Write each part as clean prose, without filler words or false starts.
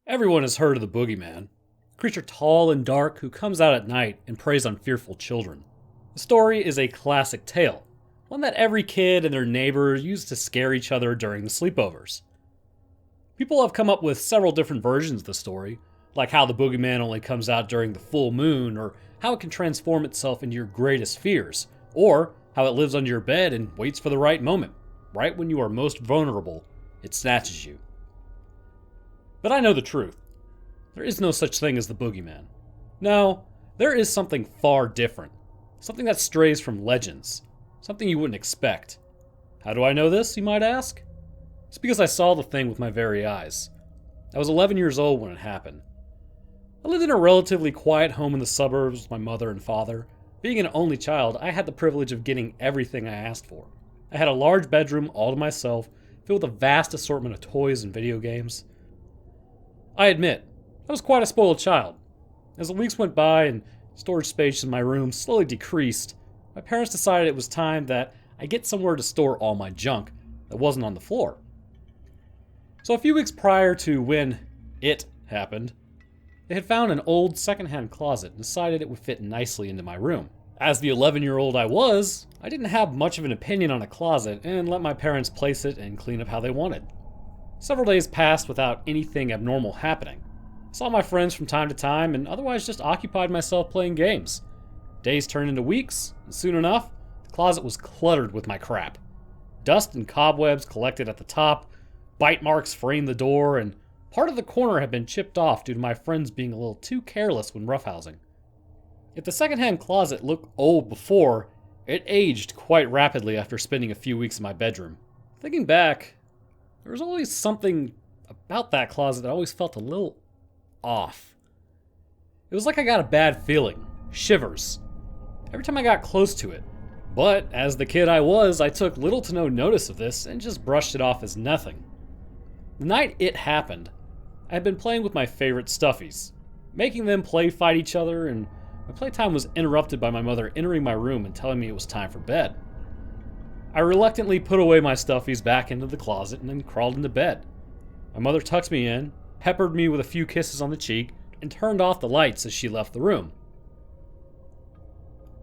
Everyone has heard of the Boogeyman, a creature tall and dark who comes out at night and preys on fearful children. The story is a classic tale, one that every kid and their neighbor used to scare each other during the sleepovers. People have come up with several different versions of the story, like how the Boogeyman only comes out during the full moon, or how it can transform itself into your greatest fears, or how it lives under your bed and waits for the right moment. Right when you are most vulnerable, it snatches you. But I know the truth. There is no such thing as the Boogeyman. No, there is something far different. Something that strays from legends. Something you wouldn't expect. How do I know this, you might ask? It's because I saw the thing with my very eyes. I was 11 years old when it happened. I lived in a relatively quiet home in the suburbs with my mother and father. Being an only child, I had the privilege of getting everything I asked for. I had a large bedroom all to myself, filled with a vast assortment of toys and video games. I admit, I was quite a spoiled child. As the weeks went by and storage space in my room slowly decreased, my parents decided it was time that I get somewhere to store all my junk that wasn't on the floor. So a few weeks prior to when it happened, they had found an old secondhand closet and decided it would fit nicely into my room. As the 11-year-old I was, I didn't have much of an opinion on a closet and let my parents place it and clean up how they wanted. Several days passed without anything abnormal happening. I saw my friends from time to time and otherwise just occupied myself playing games. Days turned into weeks, and soon enough, the closet was cluttered with my crap. Dust and cobwebs collected at the top, bite marks framed the door, and part of the corner had been chipped off due to my friends being a little too careless when roughhousing. If the secondhand closet looked old before, it aged quite rapidly after spending a few weeks in my bedroom. Thinking back, there was always something about that closet that I always felt a little off. It was like I got a bad feeling, shivers, every time I got close to it. But as the kid I was, I took little to no notice of this and just brushed it off as nothing. The night it happened, I had been playing with my favorite stuffies, making them play fight each other, and my playtime was interrupted by my mother entering my room and telling me it was time for bed. I reluctantly put away my stuffies back into the closet and then crawled into bed. My mother tucked me in, peppered me with a few kisses on the cheek, and turned off the lights as she left the room.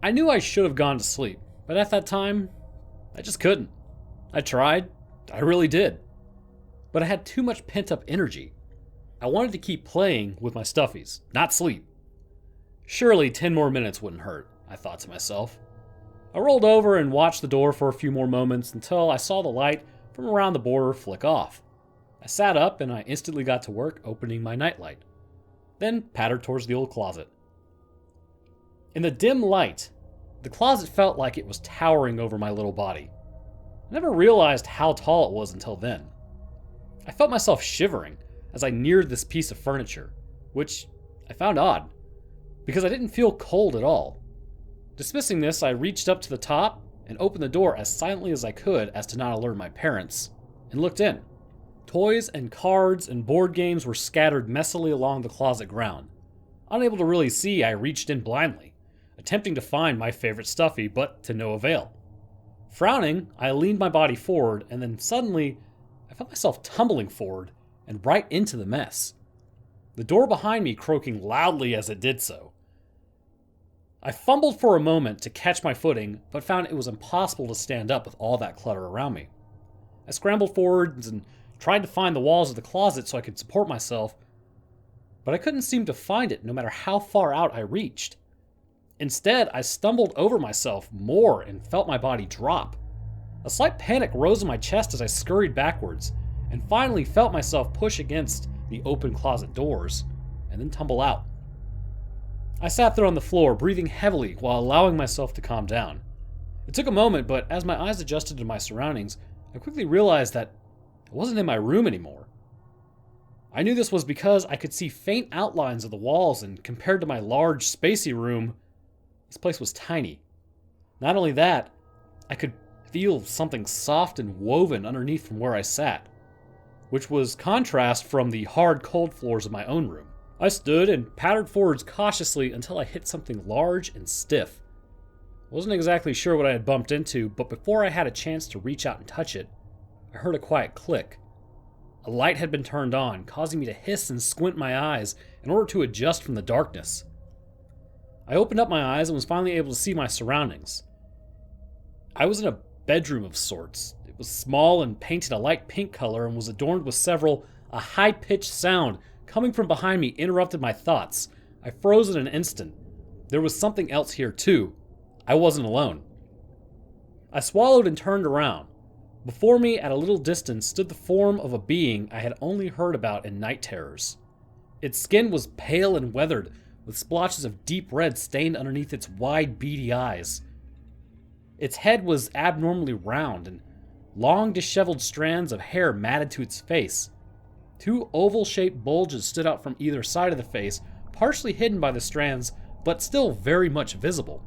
I knew I should have gone to sleep, but at that time, I just couldn't. I tried, I really did. But I had too much pent-up energy. I wanted to keep playing with my stuffies, not sleep. Surely 10 more minutes wouldn't hurt, I thought to myself. I rolled over and watched the door for a few more moments until I saw the light from around the border flick off. I sat up and I instantly got to work opening my nightlight, then pattered towards the old closet. In the dim light, the closet felt like it was towering over my little body. I never realized how tall it was until then. I felt myself shivering as I neared this piece of furniture, which I found odd, because I didn't feel cold at all. Dismissing this, I reached up to the top and opened the door as silently as I could as to not alert my parents, and looked in. Toys and cards and board games were scattered messily along the closet ground. Unable to really see, I reached in blindly, attempting to find my favorite stuffy, but to no avail. Frowning, I leaned my body forward, and then suddenly, I felt myself tumbling forward and right into the mess. The door behind me croaking loudly as it did so. I fumbled for a moment to catch my footing, but found it was impossible to stand up with all that clutter around me. I scrambled forwards and tried to find the walls of the closet so I could support myself, but I couldn't seem to find it no matter how far out I reached. Instead, I stumbled over myself more and felt my body drop. A slight panic rose in my chest as I scurried backwards, and finally felt myself push against the open closet doors, and then tumble out. I sat there on the floor, breathing heavily while allowing myself to calm down. It took a moment, but as my eyes adjusted to my surroundings, I quickly realized that I wasn't in my room anymore. I knew this was because I could see faint outlines of the walls, and compared to my large, spacey room, this place was tiny. Not only that, I could feel something soft and woven underneath from where I sat, which was contrast from the hard, cold floors of my own room. I stood and pattered forwards cautiously until I hit something large and stiff. I wasn't exactly sure what I had bumped into, but before I had a chance to reach out and touch it, I heard a quiet click. A light had been turned on, causing me to hiss and squint my eyes in order to adjust from the darkness. I opened up my eyes and was finally able to see my surroundings. I was in a bedroom of sorts. It was small and painted a light pink color and was adorned with a high-pitched sound coming from behind me interrupted my thoughts. I froze in an instant. There was something else here too. I wasn't alone. I swallowed and turned around. Before me, at a little distance, stood the form of a being I had only heard about in night terrors. Its skin was pale and weathered, with splotches of deep red stained underneath its wide, beady eyes. Its head was abnormally round, and long, disheveled strands of hair matted to its face. Two oval-shaped bulges stood out from either side of the face, partially hidden by the strands, but still very much visible.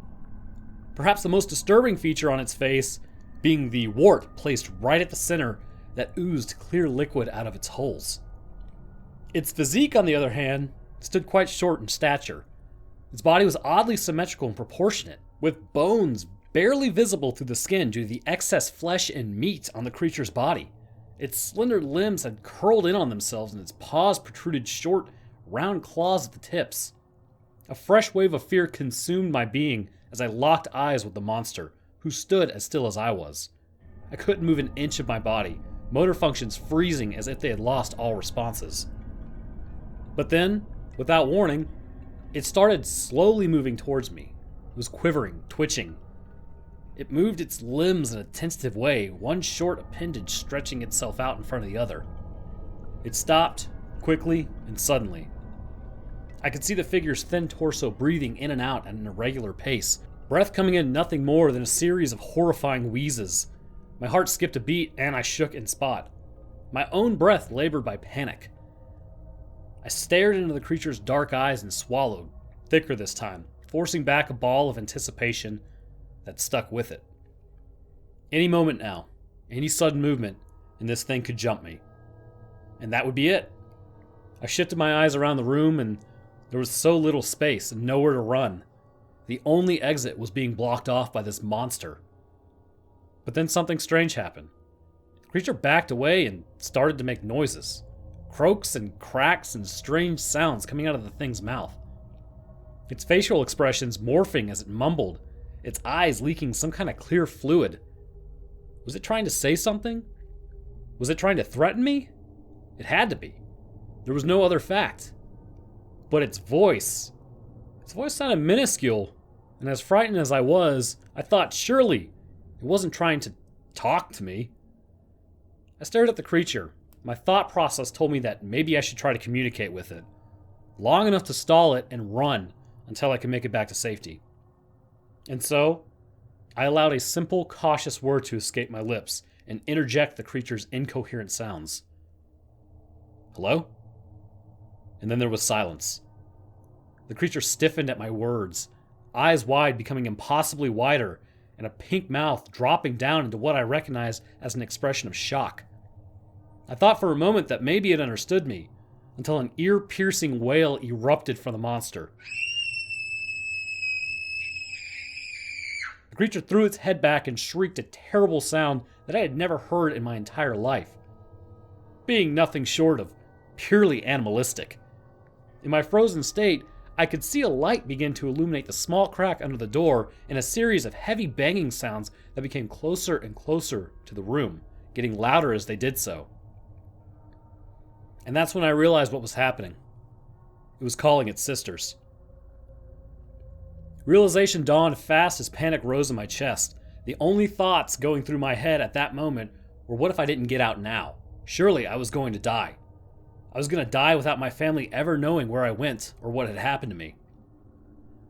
Perhaps the most disturbing feature on its face being the wart placed right at the center that oozed clear liquid out of its holes. Its physique, on the other hand, stood quite short in stature. Its body was oddly symmetrical and proportionate, with bones barely visible through the skin due to the excess flesh and meat on the creature's body. Its slender limbs had curled in on themselves and its paws protruded short, round claws at the tips. A fresh wave of fear consumed my being as I locked eyes with the monster, who stood as still as I was. I couldn't move an inch of my body, motor functions freezing as if they had lost all responses. But then, without warning, it started slowly moving towards me. It was quivering, twitching. It moved its limbs in a tentative way, one short appendage stretching itself out in front of the other. It stopped, quickly and suddenly. I could see the figure's thin torso breathing in and out at an irregular pace, breath coming in nothing more than a series of horrifying wheezes. My heart skipped a beat and I shook in spot. My own breath labored by panic. I stared into the creature's dark eyes and swallowed, thicker this time, forcing back a ball of anticipation that stuck with it. Any moment now, any sudden movement, and this thing could jump me. And that would be it. I shifted my eyes around the room and there was so little space and nowhere to run. The only exit was being blocked off by this monster. But then something strange happened. The creature backed away and started to make noises. Croaks and cracks and strange sounds coming out of the thing's mouth. Its facial expressions morphing as it mumbled, its eyes leaking some kind of clear fluid. Was it trying to say something? Was it trying to threaten me? It had to be. There was no other fact. But its voice sounded minuscule, and as frightened as I was, I thought surely it wasn't trying to talk to me. I stared at the creature. My thought process told me that maybe I should try to communicate with it, long enough to stall it and run until I could make it back to safety. And so, I allowed a simple, cautious word to escape my lips and interject the creature's incoherent sounds. Hello? And then there was silence. The creature stiffened at my words, eyes wide becoming impossibly wider, and a pink mouth dropping down into what I recognized as an expression of shock. I thought for a moment that maybe it understood me, until an ear-piercing wail erupted from the monster. The creature threw its head back and shrieked a terrible sound that I had never heard in my entire life, being nothing short of purely animalistic. In my frozen state, I could see a light begin to illuminate the small crack under the door and a series of heavy banging sounds that became closer and closer to the room, getting louder as they did so. And that's when I realized what was happening. It was calling its sisters. Realization dawned fast as panic rose in my chest. The only thoughts going through my head at that moment were, what if I didn't get out now? Surely I was going to die. I was going to die without my family ever knowing where I went or what had happened to me.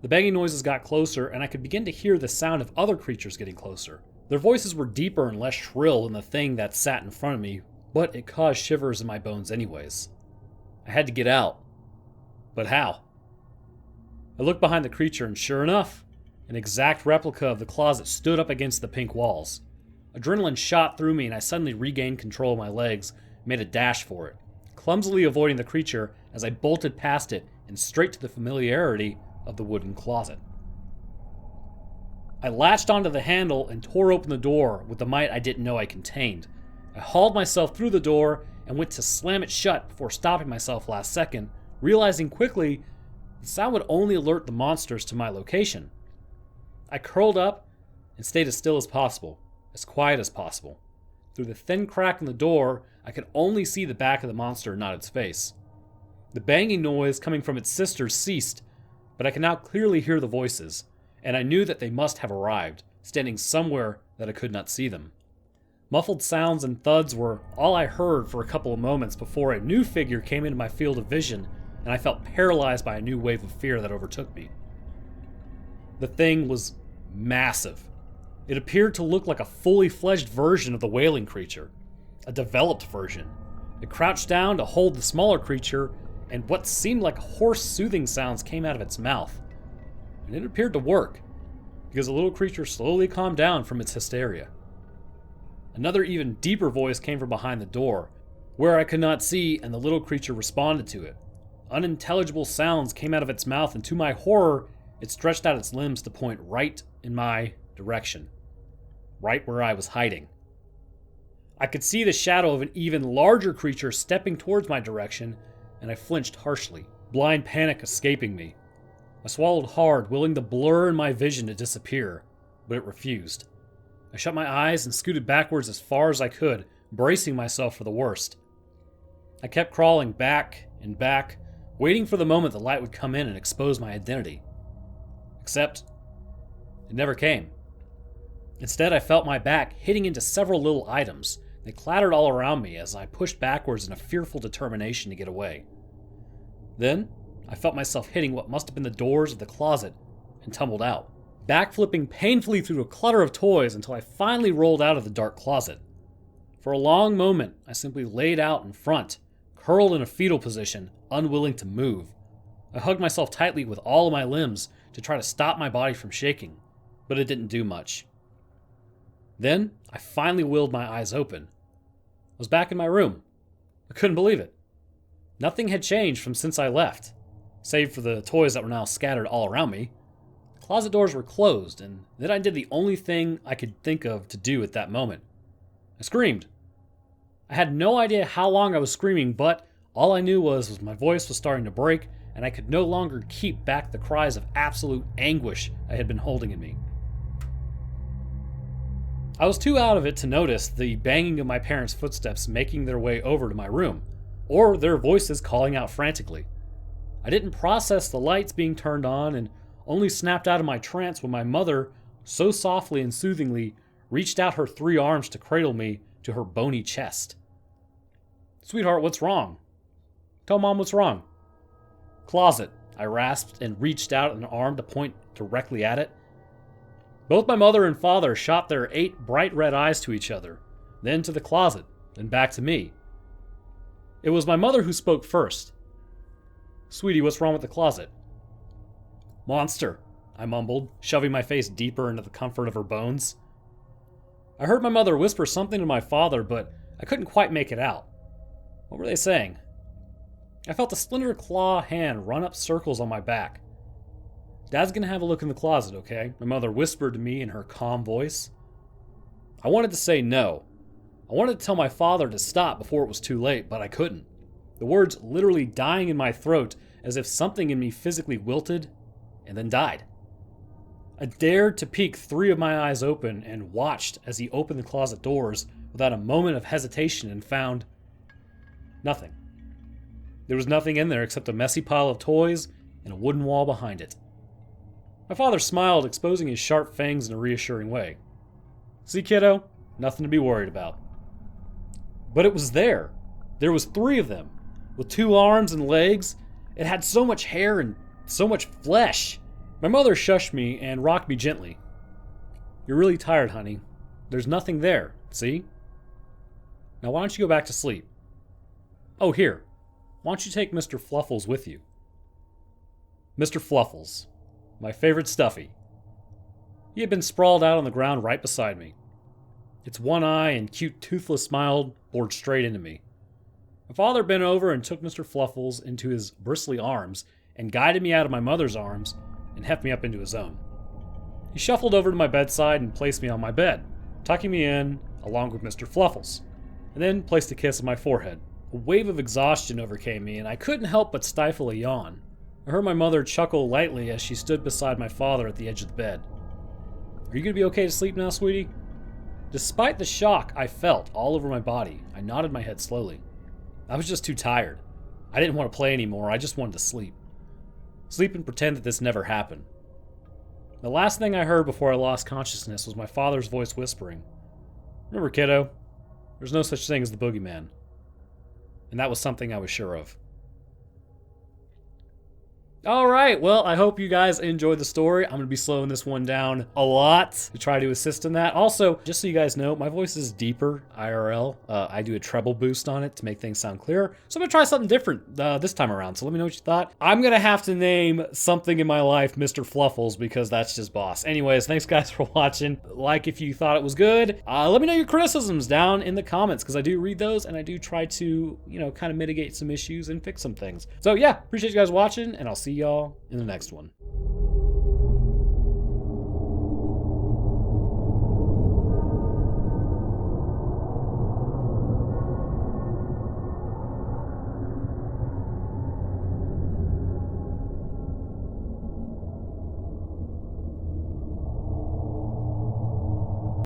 The banging noises got closer, and I could begin to hear the sound of other creatures getting closer. Their voices were deeper and less shrill than the thing that sat in front of me, but it caused shivers in my bones anyways. I had to get out. But how? I looked behind the creature, and sure enough, an exact replica of the closet stood up against the pink walls. Adrenaline shot through me, and I suddenly regained control of my legs and made a dash for it, clumsily avoiding the creature as I bolted past it and straight to the familiarity of the wooden closet. I latched onto the handle and tore open the door with the might I didn't know I contained. I hauled myself through the door and went to slam it shut before stopping myself last second, realizing quickly the sound would only alert the monsters to my location. I curled up and stayed as still as possible, as quiet as possible. Through the thin crack in the door, I could only see the back of the monster, not its face. The banging noise coming from its sisters ceased, but I could now clearly hear the voices, and I knew that they must have arrived, standing somewhere that I could not see them. Muffled sounds and thuds were all I heard for a couple of moments before a new figure came into my field of vision, and I felt paralyzed by a new wave of fear that overtook me. The thing was massive. It appeared to look like a fully fledged version of the wailing creature, a developed version. It crouched down to hold the smaller creature, and what seemed like hoarse soothing sounds came out of its mouth. And it appeared to work, because the little creature slowly calmed down from its hysteria. Another even deeper voice came from behind the door, where I could not see, and the little creature responded to it. Unintelligible sounds came out of its mouth, and to my horror, it stretched out its limbs to point right in my direction, right where I was hiding. I could see the shadow of an even larger creature stepping towards my direction, and I flinched harshly, blind panic escaping me. I swallowed hard, willing the blur in my vision to disappear, but it refused. I shut my eyes and scooted backwards as far as I could, bracing myself for the worst. I kept crawling back and back, waiting for the moment the light would come in and expose my identity. Except, it never came. Instead, I felt my back hitting into several little items. They clattered all around me as I pushed backwards in a fearful determination to get away. Then, I felt myself hitting what must have been the doors of the closet and tumbled out, backflipping painfully through a clutter of toys until I finally rolled out of the dark closet. For a long moment, I simply laid out in front, curled in a fetal position, unwilling to move. I hugged myself tightly with all of my limbs to try to stop my body from shaking, but it didn't do much. Then, I finally willed my eyes open. I was back in my room. I couldn't believe it. Nothing had changed from since I left, save for the toys that were now scattered all around me. The closet doors were closed, and then I did the only thing I could think of to do at that moment. I screamed. I had no idea how long I was screaming, but all I knew was my voice was starting to break, and I could no longer keep back the cries of absolute anguish I had been holding in me. I was too out of it to notice the banging of my parents' footsteps making their way over to my room, or their voices calling out frantically. I didn't process the lights being turned on and only snapped out of my trance when my mother, so softly and soothingly, reached out her 3 arms to cradle me to her bony chest. "Sweetheart, what's wrong?" "Tell Mom what's wrong." "Closet," I rasped and reached out an arm to point directly at it. Both my mother and father shot their 8 bright red eyes to each other, then to the closet, then back to me. It was my mother who spoke first. "Sweetie, what's wrong with the closet?" "Monster," I mumbled, shoving my face deeper into the comfort of her bones. I heard my mother whisper something to my father, but I couldn't quite make it out. What were they saying? I felt a slender claw hand run up circles on my back. "Dad's gonna have a look in the closet, okay?" my mother whispered to me in her calm voice. I wanted to say no. I wanted to tell my father to stop before it was too late, but I couldn't. The words literally dying in my throat as if something in me physically wilted and then died. I dared to peek 3 of my eyes open and watched as he opened the closet doors without a moment of hesitation and found nothing. There was nothing in there except a messy pile of toys and a wooden wall behind it. My father smiled, exposing his sharp fangs in a reassuring way. "See, kiddo? Nothing to be worried about." But it was there. There was 3 of them, with 2 arms and legs. It had so much hair and so much flesh. My mother shushed me and rocked me gently. "You're really tired, honey. There's nothing there, see? Now why don't you go back to sleep? Oh, here. Why don't you take Mr. Fluffles with you?" Mr. Fluffles. My favorite stuffy. He had been sprawled out on the ground right beside me. Its one eye and cute toothless smile bored straight into me. My father bent over and took Mr. Fluffles into his bristly arms and guided me out of my mother's arms and heft me up into his own. He shuffled over to my bedside and placed me on my bed, tucking me in along with Mr. Fluffles, and then placed a kiss on my forehead, A wave of exhaustion overcame me, and I couldn't help but stifle a yawn. I heard my mother chuckle lightly as she stood beside my father at the edge of the bed. "Are you gonna be okay to sleep now, sweetie?" Despite the shock I felt all over my body, I nodded my head slowly. I was just too tired. I didn't want to play anymore, I just wanted to sleep. Sleep and pretend that this never happened. The last thing I heard before I lost consciousness was my father's voice whispering, "Remember, kiddo, there's no such thing as the boogeyman." And that was something I was sure of. Alright, well, I hope you guys enjoyed the story. I'm going to be slowing this one down a lot to try to assist in that. Also, just so you guys know, my voice is deeper IRL. I do a treble boost on it to make things sound clearer. So I'm going to try something different this time around. So let me know what you thought. I'm going to have to name something in my life Mr. Fluffles because that's just boss. Anyways, thanks guys for watching. Like if you thought it was good. Let me know your criticisms down in the comments because I do read those and I do try to, kind of mitigate some issues and fix some things. So yeah, appreciate you guys watching and I'll see y'all in the next one.